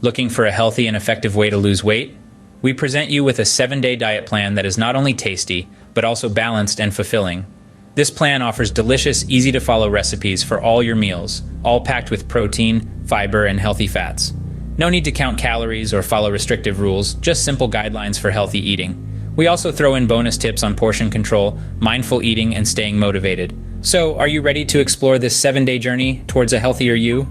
Looking for a healthy and effective way to lose weight? We present you with a 7-day diet plan that is not only tasty, but also balanced and fulfilling. This plan offers delicious, easy-to-follow recipes for all your meals, all packed with protein, fiber, and healthy fats. No need to count calories or follow restrictive rules, just simple guidelines for healthy eating. We also throw in bonus tips on portion control, mindful eating, and staying motivated. So, are you ready to explore this 7-day journey towards a healthier you?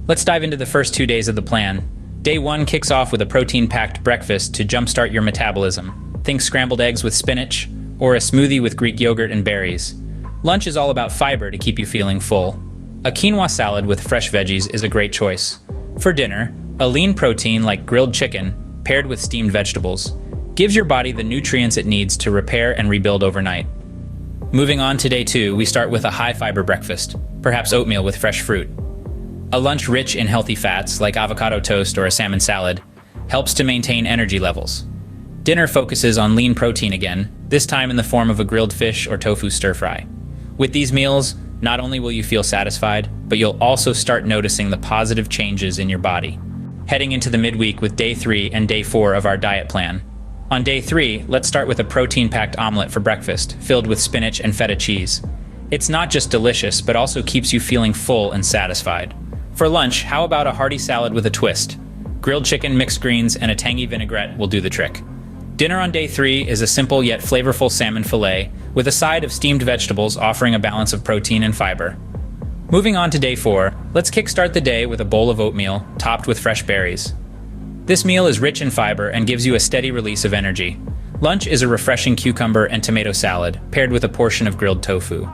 Let's dive into the first 2 days of the plan. Day 1 kicks off with a protein-packed breakfast to jumpstart your metabolism. Think scrambled eggs with spinach, or a smoothie with Greek yogurt and berries. Lunch is all about fiber to keep you feeling full. A quinoa salad with fresh veggies is a great choice. For dinner, a lean protein like grilled chicken, paired with steamed vegetables, gives your body the nutrients it needs to repair and rebuild overnight. Moving on to day 2, we start with a high-fiber breakfast, perhaps oatmeal with fresh fruit. A lunch rich in healthy fats, like avocado toast or a salmon salad, helps to maintain energy levels. Dinner focuses on lean protein again, this time in the form of a grilled fish or tofu stir-fry. With these meals, not only will you feel satisfied, but you'll also start noticing the positive changes in your body. Heading into the midweek with day 3 and day 4 of our diet plan. On day 3, let's start with a protein-packed omelet for breakfast, filled with spinach and feta cheese. It's not just delicious, but also keeps you feeling full and satisfied. For lunch, how about a hearty salad with a twist? Grilled chicken, mixed greens, and a tangy vinaigrette will do the trick. Dinner on day 3 is a simple yet flavorful salmon fillet, with a side of steamed vegetables offering a balance of protein and fiber. Moving on to day 4, let's kickstart the day with a bowl of oatmeal, topped with fresh berries. This meal is rich in fiber and gives you a steady release of energy. Lunch is a refreshing cucumber and tomato salad, paired with a portion of grilled tofu.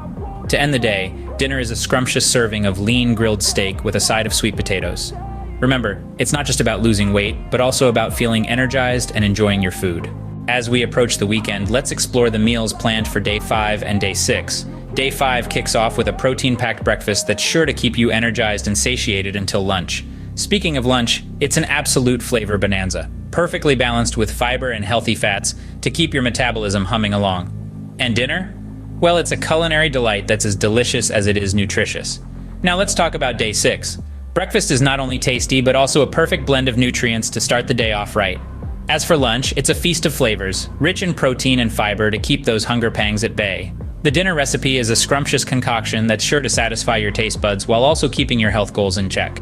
To end the day, dinner is a scrumptious serving of lean grilled steak with a side of sweet potatoes. Remember, it's not just about losing weight, but also about feeling energized and enjoying your food. As we approach the weekend, let's explore the meals planned for day 5 and day 6. Day 5 kicks off with a protein-packed breakfast that's sure to keep you energized and satiated until lunch. Speaking of lunch, it's an absolute flavor bonanza, perfectly balanced with fiber and healthy fats to keep your metabolism humming along. And dinner? Well, it's a culinary delight that's as delicious as it is nutritious. Now let's talk about day 6. Breakfast is not only tasty, but also a perfect blend of nutrients to start the day off right. As for lunch, it's a feast of flavors, rich in protein and fiber to keep those hunger pangs at bay. The dinner recipe is a scrumptious concoction that's sure to satisfy your taste buds while also keeping your health goals in check.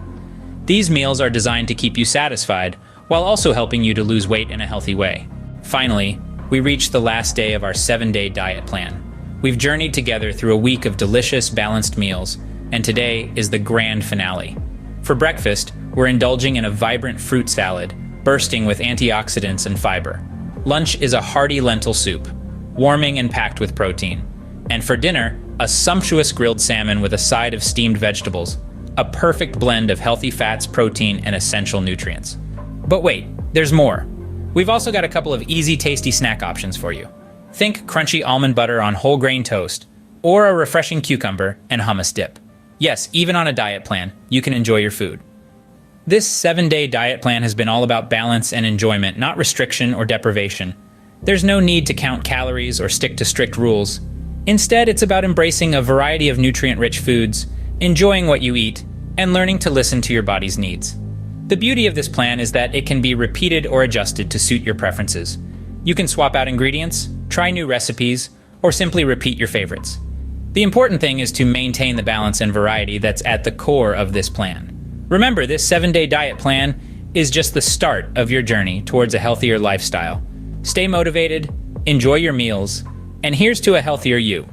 These meals are designed to keep you satisfied, while also helping you to lose weight in a healthy way. Finally, we reach the last day of our 7-day diet plan. We've journeyed together through a week of delicious, balanced meals, and today is the grand finale. For breakfast, we're indulging in a vibrant fruit salad, bursting with antioxidants and fiber. Lunch is a hearty lentil soup, warming and packed with protein. And for dinner, a sumptuous grilled salmon with a side of steamed vegetables, a perfect blend of healthy fats, protein, and essential nutrients. But wait, there's more. We've also got a couple of easy, tasty snack options for you. Think crunchy almond butter on whole grain toast, or a refreshing cucumber and hummus dip. Yes, even on a diet plan, you can enjoy your food. This 7-day diet plan has been all about balance and enjoyment, not restriction or deprivation. There's no need to count calories or stick to strict rules. Instead, it's about embracing a variety of nutrient-rich foods, enjoying what you eat, and learning to listen to your body's needs. The beauty of this plan is that it can be repeated or adjusted to suit your preferences. You can swap out ingredients, try new recipes, or simply repeat your favorites. The important thing is to maintain the balance and variety that's at the core of this plan. Remember, this 7-day diet plan is just the start of your journey towards a healthier lifestyle. Stay motivated, enjoy your meals, and here's to a healthier you.